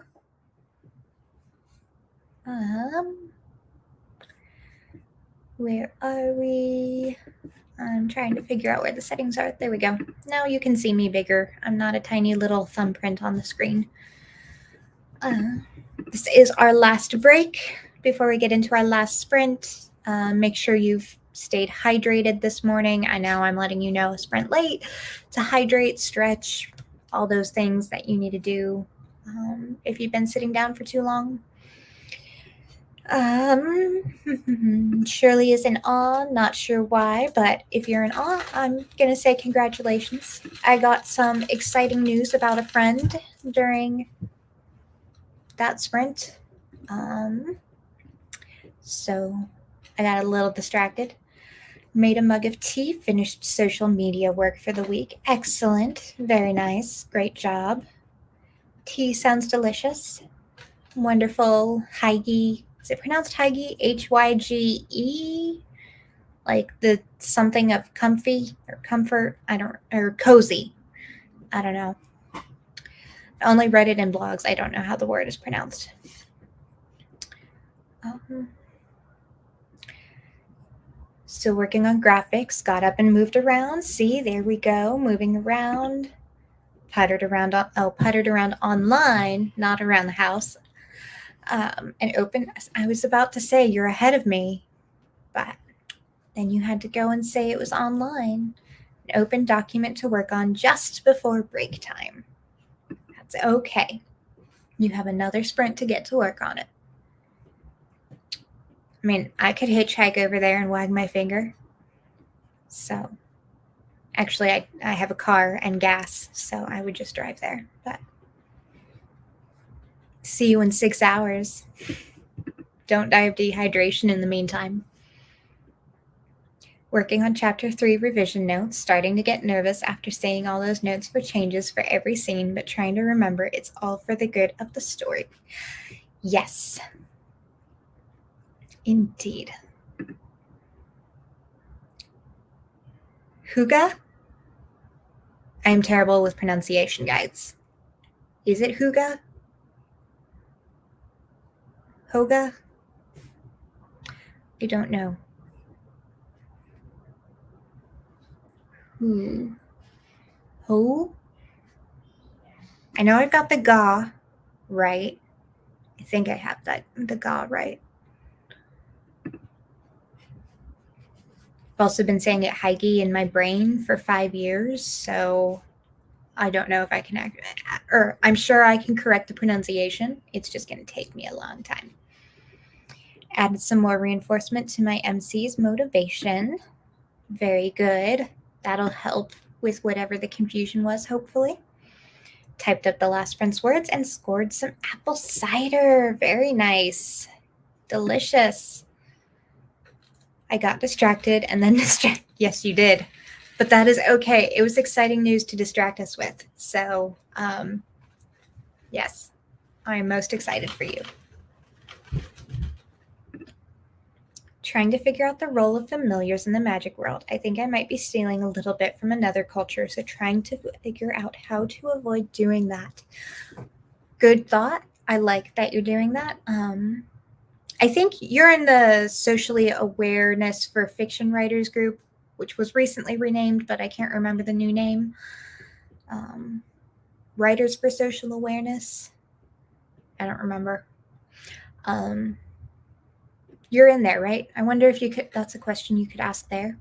Where are we? I'm trying to figure out where the settings are. There we go. Now you can see me bigger. I'm not a tiny little thumbprint on the screen. This is our last break before we get into our last sprint. Make sure you've stayed hydrated this morning. I know I'm letting you know a sprint late to hydrate, stretch, all those things that you need to do if you've been sitting down for too long. Shirley is in awe, not sure why, but if you're in awe, I'm gonna say congratulations. I got some exciting news about a friend during that sprint. So I got a little distracted. Made a mug of tea, finished social media work for the week. Excellent, very nice, great job. Tea sounds delicious. Wonderful Hyge. Is it pronounced Hyge? Hyge? Like the something of comfy or comfort. Or cozy. I don't know. I only read it in blogs. I don't know how the word is pronounced. Still working on graphics. Got up and moved around. See, there we go. Moving around. Puttered around online, not around the house. And open. I was about to say you're ahead of me, but then you had to go and say it was online. An open document to work on just before break time. That's okay. You have another sprint to get to work on it. I mean, I could hitchhike over there and wag my finger. So, actually, I have a car and gas, so I would just drive there. But see you in 6 hours. Don't die of dehydration in the meantime. Working on Chapter 3 revision notes, starting to get nervous after saying all those notes for changes for every scene, but trying to remember it's all for the good of the story. Yes. Indeed. Huga? I am terrible with pronunciation, guys. Is it Huga? Hoga? I don't know. Who? I know I've got the ga right. I think I have the ga right. I've also been saying it Heige in my brain for 5 years, so I don't know if I can or I'm sure I can correct the pronunciation. It's just going to take me a long time. Added some more reinforcement to my MC's motivation. Very good. That'll help with whatever the confusion was, hopefully. Typed up the last friend's words and scored some apple cider. Very nice. Delicious. I got distracted and then Yes, you did. But that is okay. It was exciting news to distract us with. So, yes, I am most excited for you. Trying to figure out the role of familiars in the magic world. I think I might be stealing a little bit from another culture, so trying to figure out how to avoid doing that. Good thought. I like that you're doing that. I think you're in the Socially Awareness for Fiction Writers group, which was recently renamed, but I can't remember the new name. Writers for Social Awareness. I don't remember. You're in there, right? I wonder if you could, that's a question you could ask there.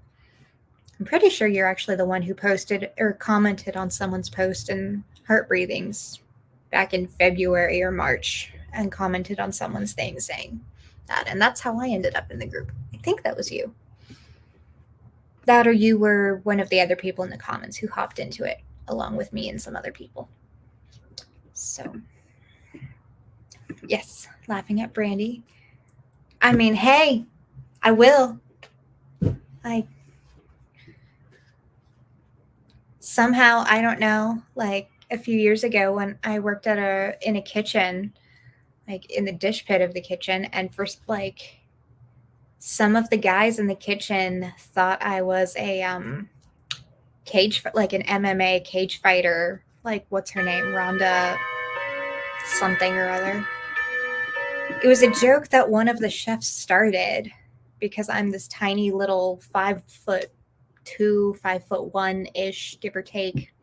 I'm pretty sure you're actually the one who posted or commented on someone's post in Heart Breathings back in February or March and commented on someone's thing saying that. And that's how I ended up in the group. I think that was you. That or you were one of the other people in the comments who hopped into it along with me and some other people. So, yes, laughing at Brandy. I mean, hey, I will. Somehow, I don't know, like a few years ago when I worked in a kitchen, like in the dish pit of the kitchen, and first, like, some of the guys in the kitchen thought I was a like an MMA cage fighter, like, what's her name? Rhonda something or other. It was a joke that one of the chefs started because I'm this tiny little 5'2", 5'1" give or take,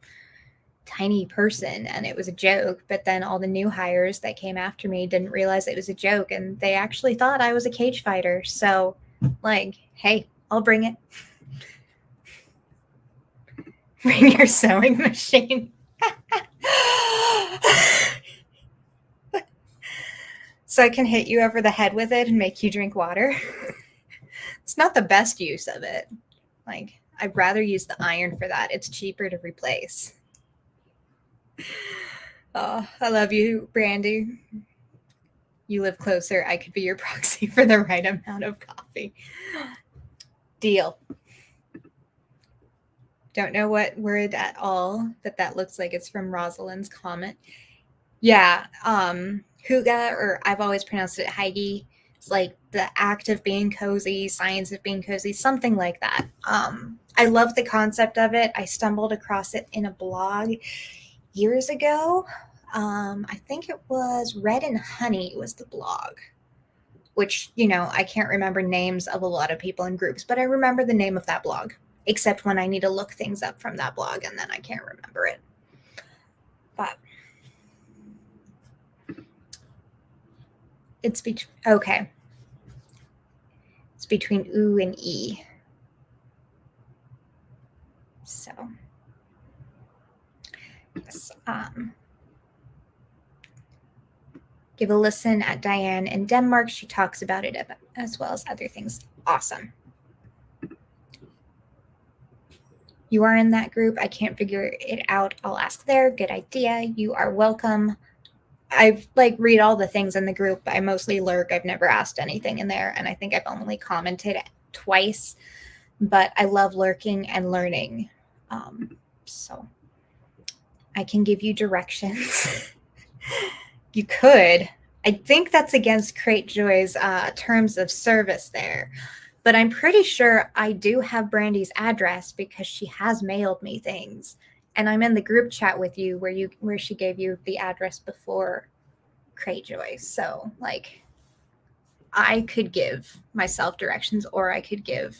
tiny person, and it was a joke. But then all the new hires that came after me didn't realize it was a joke, and they actually thought I was a cage fighter. So, like, hey, I'll bring it. Bring your sewing machine. So I can hit you over the head with it and make you drink water. It's not the best use of it. Like, I'd rather use the iron for that. It's cheaper to replace. Oh, I love you, Brandy. You live closer. I could be your proxy for the right amount of coffee. Deal. Don't know what word at all, but that looks like it's from Rosalind's comment. Yeah, Huga, or I've always pronounced it Heige. It's like the act of being cozy, science of being cozy, something like that. I love the concept of it. I stumbled across it in a blog years ago. I think it was Red and Honey was the blog, which, I can't remember names of a lot of people in groups, but I remember the name of that blog, except when I need to look things up from that blog and then I can't remember it. But it's okay. It's between oo and e. So, yes. Give a listen at Diane in Denmark. She talks about it as well as other things. Awesome. You are in that group. I can't figure it out. I'll ask there. Good idea. You are welcome. I read all the things in the group. I mostly lurk. I've never asked anything in there, and I think I've only commented twice. But I love lurking and learning. So I can give you directions. You could. I think that's against Crate Joy's terms of service there. But I'm pretty sure I do have Brandy's address because she has mailed me things. And I'm in the group chat with you where she gave you the address before Crate Joy. So, I could give myself directions, or I could give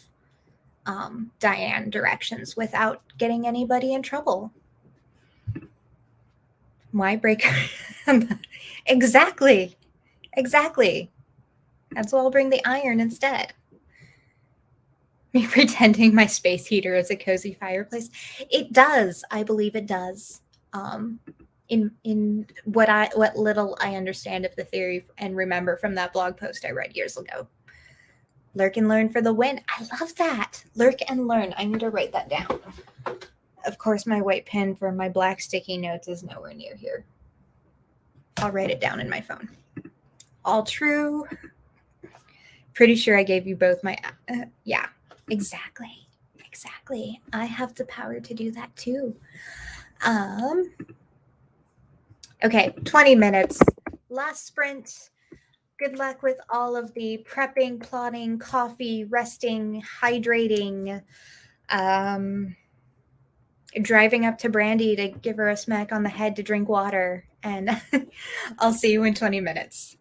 Diane directions without getting anybody in trouble. Why break? Exactly. And so I'll bring the iron instead. Me pretending my space heater is a cozy fireplace. It does. I believe it does. In what little I understand of the theory and remember from that blog post I read years ago. Lurk and learn for the win. I love that. Lurk and learn. I need to write that down. Of course, my white pen for my black sticky notes is nowhere near here. I'll write it down in my phone. All true. Pretty sure I gave you both my... yeah, exactly. I have the power to do that too. Okay, 20 minutes. Last sprint. Good luck with all of the prepping, plotting, coffee, resting, hydrating, driving up to Brandy to give her a smack on the head to drink water. And I'll see you in 20 minutes.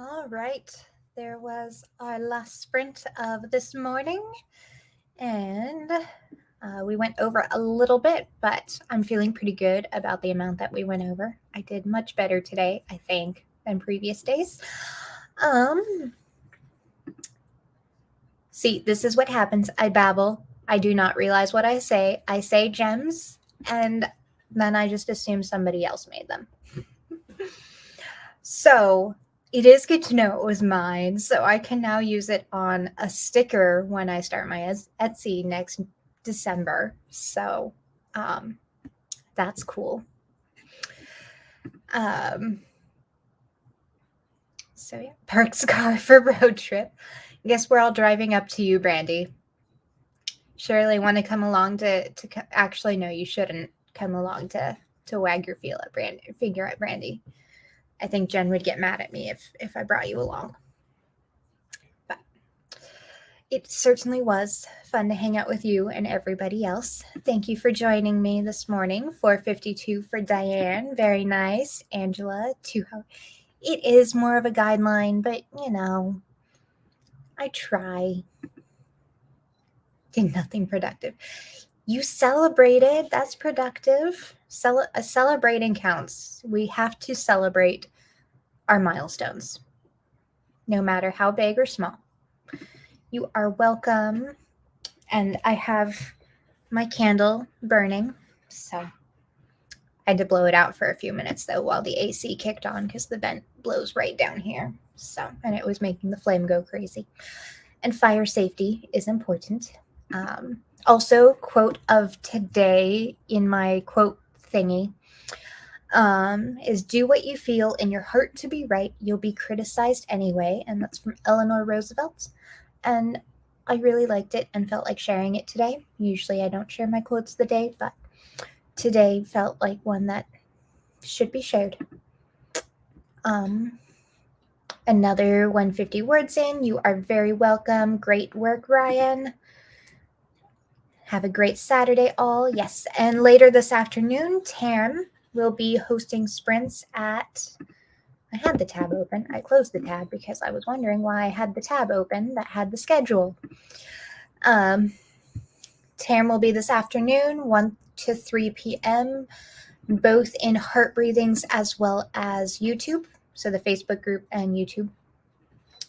All right. There was our last sprint of this morning, and we went over a little bit, but I'm feeling pretty good about the amount that we went over. I did much better today, I think, than previous days. See, this is what happens. I babble. I do not realize what I say. I say gems, and then I just assume somebody else made them. So it is good to know it was mine, so I can now use it on a sticker when I start my Etsy next December. So that's cool. So yeah, parks car for road trip. I guess we're all driving up to you, Brandy. Surely want to come along to actually no, you shouldn't come along to wag your figure at Brandy. I think Jen would get mad at me if I brought you along. But it certainly was fun to hang out with you and everybody else. Thank you for joining me this morning. 4:52 for Diane. Very nice. Angela, 2 hours. It is more of a guideline, but I try. Did nothing productive. You celebrated. That's productive. Celebrating counts. We have to celebrate our milestones, no matter how big or small. You are welcome. And I have my candle burning, so I had to blow it out for a few minutes though while the AC kicked on because the vent blows right down here. So, and it was making the flame go crazy. And fire safety is important. Also, quote of today in my quote thingy is do what you feel in your heart to be right. You'll be criticized anyway. And that's from Eleanor Roosevelt. And I really liked it and felt like sharing it today. Usually I don't share my quotes of the day, but today felt like one that should be shared. Another 150 words in. You are very welcome. Great work, Ryan. Have a great Saturday, all. Yes, and later this afternoon, Tam will be hosting sprints at... I had the tab open. I closed the tab because I was wondering why I had the tab open that had the schedule. Tam will be this afternoon, 1 to 3 p.m., both in Heart Breathings as well as YouTube. So the Facebook group and YouTube.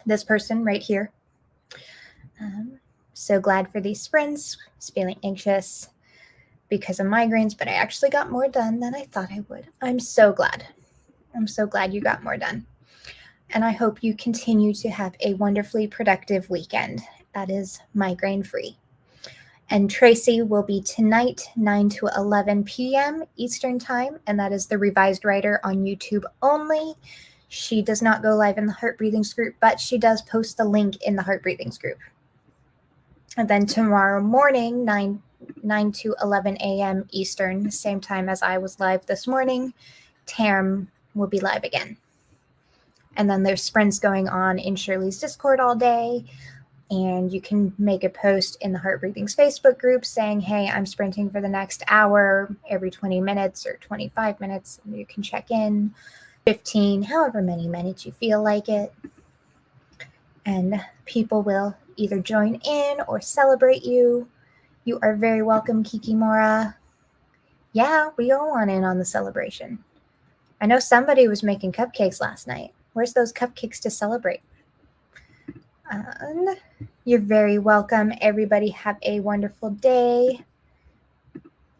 This person right here. So glad for these sprints. Was feeling anxious because of migraines, but I actually got more done than I thought I would. I'm so glad. I'm so glad you got more done. And I hope you continue to have a wonderfully productive weekend that is migraine-free. And Tracy will be tonight, 9 to 11 p.m. Eastern Time, and that is the Revised Writer on YouTube only. She does not go live in the Heart Breathings group, but she does post the link in the Heart Breathings group. And then tomorrow morning, 9 to 11 a.m. Eastern, same time as I was live this morning, Tam will be live again. And then there's sprints going on in Shirley's Discord all day. And you can make a post in the Heart Breathings Facebook group saying, hey, I'm sprinting for the next hour every 20 minutes or 25 minutes. You can check in 15, however many minutes you feel like it. And people will either join in or celebrate you. You are very welcome, Kikimora. Yeah, we all want in on the celebration. I know somebody was making cupcakes last night. Where's those cupcakes to celebrate? You're very welcome. Everybody have a wonderful day.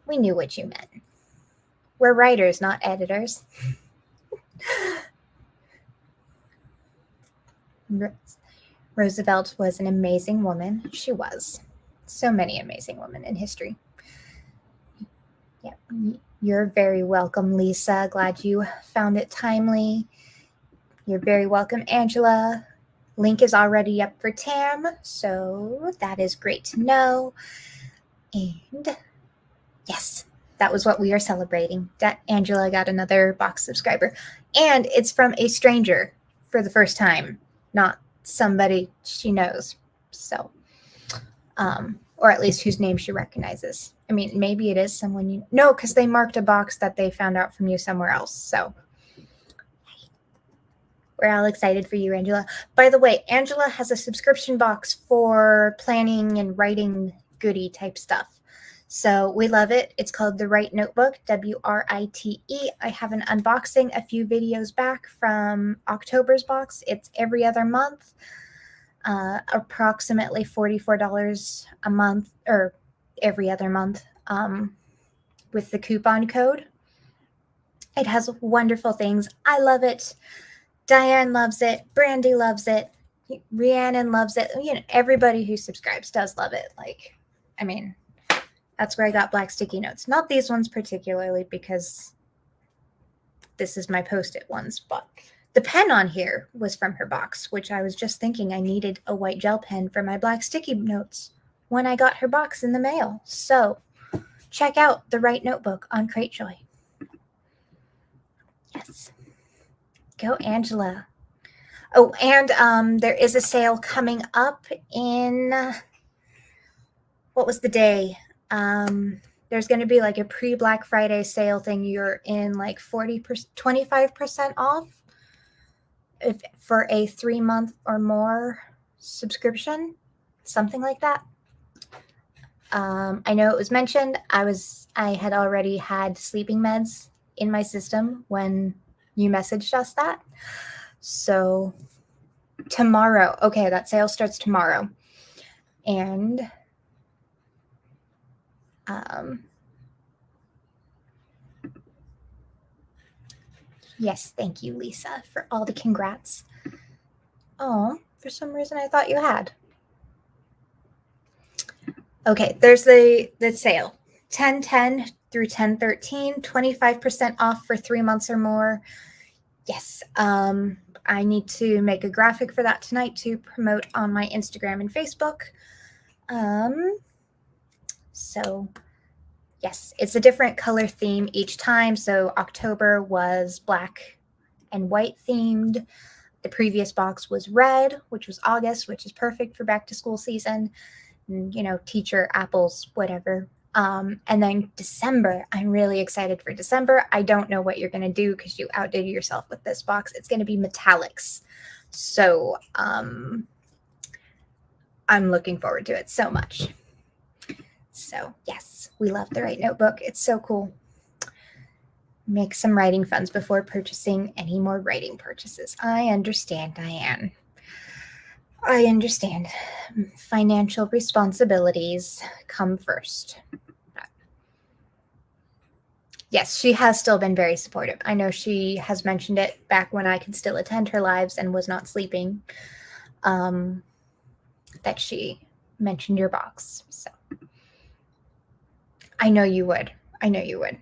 We knew what you meant. We're writers, not editors. Roosevelt was an amazing woman. She was. So many amazing women in history. Yeah, you're very welcome, Lisa. Glad you found it timely. You're very welcome, Angela. Link is already up for Tam, so that is great to know. And yes, that was what we are celebrating. That Angela got another box subscriber. And it's from a stranger for the first time, not somebody she knows. So, or at least whose name she recognizes. I mean, maybe it is someone you... No, because they marked a box that they found out from you somewhere else. So, We're all excited for you, Angela. By the way, Angela has a subscription box for planning and writing goodie type stuff. So we love it. It's called The Write Notebook, WRITE. I have an unboxing a few videos back from October's box. It's every other month, approximately $44 a month, or every other month, with the coupon code. It has wonderful things. I love it. Diane loves it. Brandy loves it. Rhiannon loves it. You know, everybody who subscribes does love it. Like, I mean, that's where I got black sticky notes. Not these ones particularly, because this is my Post-it ones, but the pen on here was from her box, which I was just thinking I needed a white gel pen for my black sticky notes when I got her box in the mail. So check out The Write Notebook on Cratejoy. Yes. Go, Angela. Oh, and there is a sale coming up in, what was the day? There's going to be like a pre-Black Friday sale thing. You're in like 40%, 25% off if for a 3-month or more subscription, something like that. I know it was mentioned. I had already had sleeping meds in my system when you messaged us that. So tomorrow, okay, that sale starts tomorrow. And yes, thank you, Lisa, for all the congrats. Oh, for some reason I thought you had. Okay, there's the sale. 10/10 through 10/13, 25% off for 3 months or more. Yes, I need to make a graphic for that tonight to promote on my Instagram and Facebook. So yes, it's a different color theme each time. So October was black and white themed. The previous box was red, which was August, which is perfect for back to school season. And, you know, teacher, apples, whatever. And then December, I'm really excited for December. I don't know what you're going to do because you outdid yourself with this box. It's going to be metallics. So I'm looking forward to it so much. So yes, we love the Write Notebook. It's so cool. Make some writing funds before purchasing any more writing purchases. I understand, Diane. I understand. Financial responsibilities come first. Yes, she has still been very supportive. I know she has mentioned it back when I could still attend her lives and was not sleeping, that she mentioned your box. So I know you would. I know you would.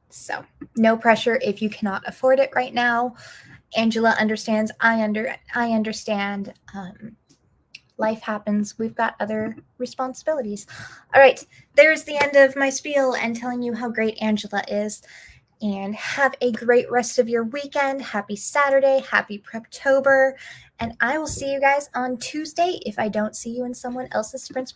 So no pressure if you cannot afford it right now. Angela understands. I understand. Life happens. We've got other responsibilities. All right, there's the end of my spiel and telling you how great Angela is. And have a great rest of your weekend. Happy Saturday. Happy Preptober. And I will see you guys on Tuesday if I don't see you in someone else's Sprint